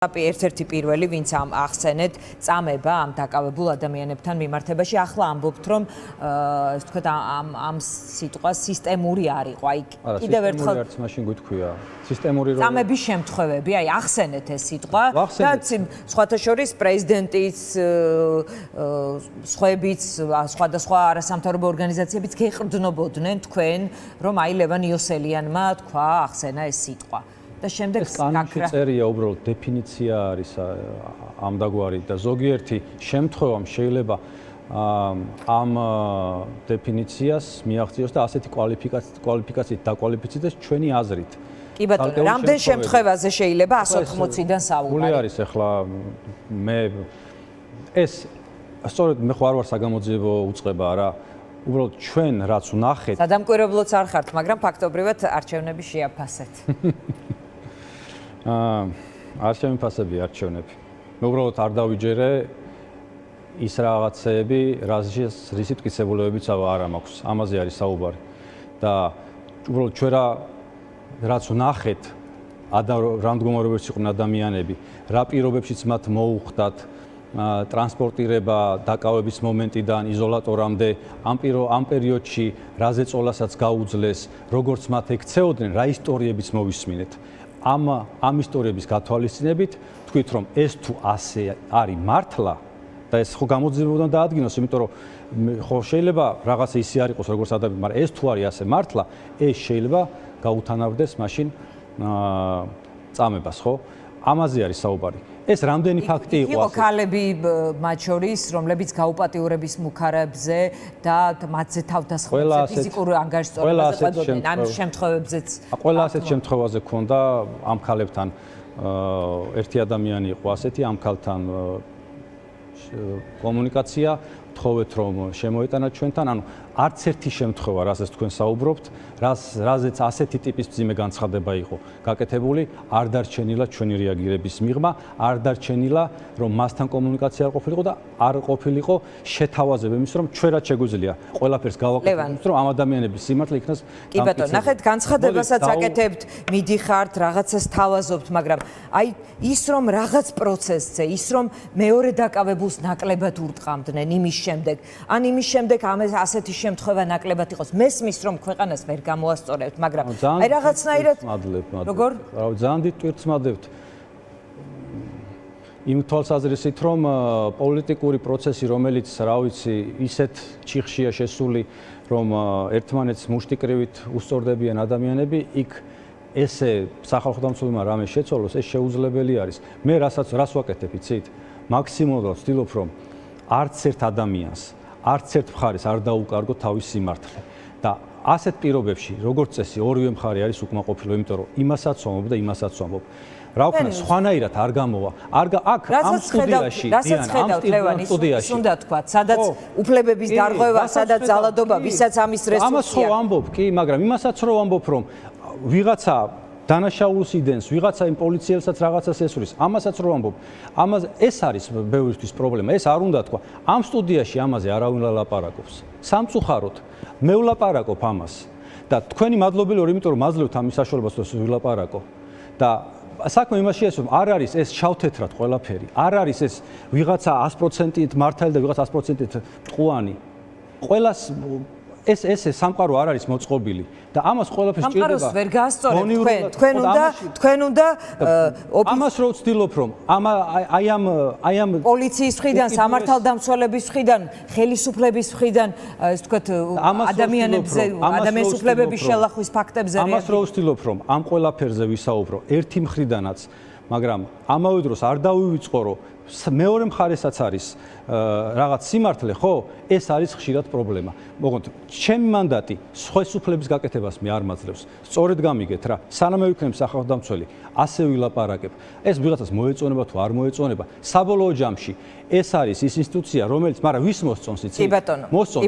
ერთ-ერთი პირველი, ვინც ახსენეთ წამება ამ დაკავებულ ადამიანებთან მიმართებაში, ახლა ამბობთ, რომ ასე ვთქვათ, ამ სიტყვას სისტემური არ იყო. აი, კიდევ ერთხელ არც მაშინ გითქვია. სისტემური რო წამების შემთხვევები, აი, ახსენეთ ეს სიტყვა და სხვათა შორის პრეზიდენტის სხვაებიც, სხვადასხვა არასამთავრობო ორგანიზაციებიც გეყრდნობოდნენ თქვენ, რომ აი ლევან იოსელიანმა თქვა, ახსენა ეს სიტყვა. და შემდეგ კანონში წერია უბრალოდ დეფინიცია არის ამ დაგვარი და ზოგიერთი შემთხვევამ შეიძლება ამ დეფინიციას მიაღწიოს და ასეთი კვალიფიკაციით დაკვალიფიცდეს ჩვენი აზრით. კი ბატონო, რამდენ შემთხვევაზე შეიძლება 180-დან საუბარი? გული არის ახლა მე ეს სწორედ მე ხო არ ვარ საგამოძიებო უწყება რა. უბრალოდ ჩვენ რაც ვნახეთ სადამკვირვებლოც არ ხართ, მაგრამ ფაქტობრივად არჩევნები შეაფასეთ. არ შემიფასები არჩევნები. მე უბრალოდ არ დავიჯერე ის რაღაცეები, რისი მტკიცებულებებიც არ მაქვს. ამაზე არის საუბარი. და უბრალოდ ჩვენ რაც ვნახეთ, რა მდგომარეობებში იყვნენ ადამიანები, რა პირობებშიც მათ მოუხდათ ტრანსპორტირება დაკავების მომენტიდან იზოლატორამდე, ამ პერიოდში რა ზეწოლასაც გაუძლეს, როგორც მათ ექცეოდნენ, რა ისტორიებიც მოვისმინეთ. ამ ისტორიების გათვალისწინებით თქვით, რომ ეს თუ ასე არის მართლა და ეს ხო გამოძიება უნდა დაადგინოს, იმიტომ რომ ხო შეიძლება რაღაცა ისე არ იყოს, როგორც ადამიანი, მაგრამ ეს თუ არის ასე მართლა, ეს შეიძლება გაუთანაბრდეს მაშინ წამებას, ხო? ამაზე არის საუბარი. ეს რამდენი ფაქტი იყო? იყო ქალები მათ შორის, რომლებიც გაუპატიურების მუქარებზე და მათზე თავდასხმაზე ფიზიკურ ანგარიშწორებაზე ყვებოდნენ. ამ შემთხვევებზეც ყველა ასეთ შემთხვევაზე ქონდა ამ ქალებთან ერთი ადამიანი იყო ასეთი, ამ ქალთან კომუნიკაცია, თხოვეთ რომ შემოეტანა ჩვენთან, ანუ არც ერთი შემთხვევა, რასაც თქვენ საუბრობთ, რაზეც ასეთი ტიპის მძიმე განცხადება იყო გაკეთებული, არ დარჩენილა ჩვენი რეაგირების მიღმა, არ დარჩენილა რომ მასთან კომუნიკაცია არ ყოფილიყო და არ ყოფილიყო შეთავაზება იმის, რომ ჩვენ რაც შეგვიძლია ყველაფერს გავაკეთებთ, რომ ამ ადამიანების სიმართლე იქნას. კი ბატონო, ნახეთ, განცხადებასაც აკეთებთ, მიდიხართ, რაღაცას თავაზობთ, მაგრამ აი ის რომ რაღაც პროცესზე, ის რომ მეორე დაკავებულს ნაკლებად ურტყამდნენ იმის შემდეგ, ან იმის შემდეგ ასეთი შემთხვევა ნაკლებად იყოს. მესმის რომ ქვეყანას ვერ გამოასწორებთ, მაგრამ აი რაღაცნაირად როგორ? ძალიან დიდ ტვირთმადებთ. იმ თვალსაზრისით, რომ პოლიტიკური პროცესი, რომელიც, რა ვიცი, ისეთ ჩიხშია შესული, რომ ერთმანეთს მუშტიკრივით უსწორდებიან ადამიანები, იქ ესე სახალხო დამცველმა რამე შეცვალოს, ეს შეუძლებელი არის. მე რას ვაკეთებ, იცით? მაქსიმალურად ვცდილობ, რომ არც ერთ ადამიანს, არც ერთ მხარეს არ დაუკარგო თავის სიმართლე. და ასეთ პირობებში, როგორც წესი, ორივე მხარე არის უკმაყოფილო, იმიტომ რომ იმასაც ვამბობ და იმასაც ვამბობ. რა ვქნა, სხვანაირად არ გამოვა. აქ ამ სტუდიაში, ამ სტუდიაში უნდა თქვა, სადაც უფლებების დარღვევა, სადაც ძალადობა, ვისაც ამის რესურსი აქვს. ამას ხო ვამბობ, კი, მაგრამ იმასაც რო ვამბობ, რომ ვიღაცა დანაშაულს იდენს, ვიღაცა იმ პოლიციელსაც რაღაცას ესვრის, ამასაც რო ვამბობ, ეს არის ბევრისთვის პრობლემა, ეს არ უნდა თქვა. ამ სტუდიაში ამაზე არავინ ლაპარაკობს. სამწუხაროდ, მე ვლაპარაკობ ამას და თქვენი მადლობელი ვარ, იმიტომ რომ მაძლევთ ამის საშუალებას, რომ ვილაპარაკო. და საქმე იმაშია, რომ არ არის ეს შავთეთრად ყველაფერი, არ არის ეს ვიღაცა 100%-ით მართალი და ვიღაცა 100%-ით მტყუანი. ყველას ეს სამყარო არ არის მოწყობილი და ამას ყველაფერს ჭირდება. სამყაროს ვერ გაასწორებთ თქვენ უნდა ამას რო ვცდილობ რომ აი ამ პოლიციის მხრიდან, სამართალდამცველების მხრიდან, ხელისუფლების მხრიდან, ასე ვთქვათ, ადამიანის უფლებების შელახვის ფაქტებზე ამას რო ვცდილობ რომ ამ ყველაფერზე ვისაუბრო ერთი მხრიდანაც, მაგრამ ამავე დროს არ დავივიწყორო მეორე მხარესაც არის რაღაც სიმართლე, ხო? ეს არის ხშირად პრობლემა. მოკლედ, ჩემი მანდატი სხვის უფლების გაკეთებას მე არ მაძლევს. სწორედ გამიგეთ რა, სანამ ვიქნებ სახელმწიფო, ასე ვილაპარაკებ. ეს ვიღაცას მოეწონება თუ არ მოეწონება. საბოლოო ჯამში ეს არის ის ინსტიტუცია, რომელიც, მაგრამ ვის მოსწონს იცით? კი ბატონო, მოსწონთ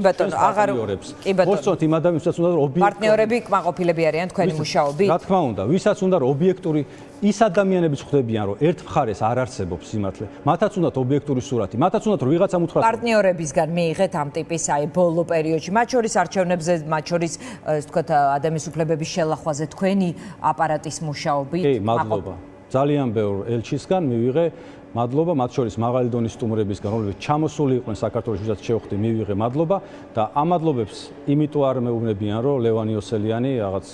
იმ ადამიანებს, ვისაც უნდა ობიექტური პარტნიორები კმაყოფილები არიან თქვენი მუშაობით? რა თქმა უნდა, ვისაც უნდა ობიექტური ის ადამიანებიც ხვდებიან, რომ ერთ მხარეს არ არსებობს სიმართლე. მათაც უნდათ ობიექტური სურათი, მათაც უნდათ რომ ვიღაცა მუთხრას პარტნიორებისგან მიიღეთ ამ ტიპის აი ბოლო პერიოდში, მათ შორის არჩევნებზე, მათ შორის ასე ვთქვათ ადამიანის უფლებების შელახვაზე თქვენი აპარატის მუშაობით. კი, მადლობა. ძალიან ბევრ ელჩისგან მივიღე მადლობა, მათ შორის მაღალი დონის სტუმრებისგან, რომლებიც ჩამოსული იყვნენ საქართველოს, ვისაც შევხვდი, მივიღე მადლობა და ამ მადლობებს იმიტომ არ მეუბნებიან, რომ ლევან იოსელიანი რაღაც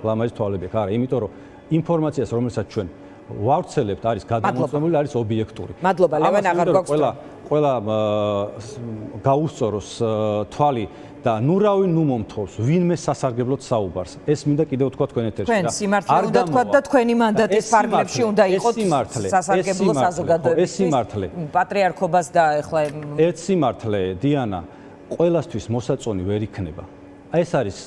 ლამაზი თვალები აქვს. არა, იმიტომ რომ ინფორმაციას, რომელსაც ჩვენ ვავრცელებთ, არის გადამოწმებული, არის ობიექტური. მადლობა, ლევან, აღარ გვაქვს ყველა გაუსწოროს თვალი და ნუ რავი ნუ მომთხოვს, ვინმე სასარგებლოდ საუბარს. ეს მინდა კიდევ თქვა თქვენ ეთერში. თქვენ სიმართლე უნდა თქვა და თქვენი მანდატის ფარგლებში უნდა იყოთ სასარგებლო საზოგადოების. ეს სიმართლე. პატრიარქობას და ეხლა ეს სიმართლე, დიანა, ყველასთვის მოსაწონი ვერ იქნება. ეს არის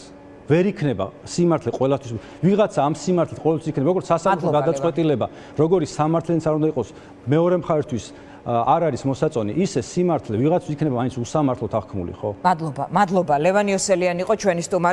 ვერ იქნება სიმართლე ყველასთვის. ვიღაცა ამ სიმართლით ყოველთვის იქნება, როგორც სასამართლო გადაწყვეტილება, როგორი სამართლენიც არ უნდა იყოს, მეორე მხარისთვის არ არის მოსაწონი, ისე სიმართლე ვიღაცას იქნება მაინც უსამართლოდ აღქმული, ხო? მადლობა, ლევან იოსელიანი იყო ჩვენი სტუმარი.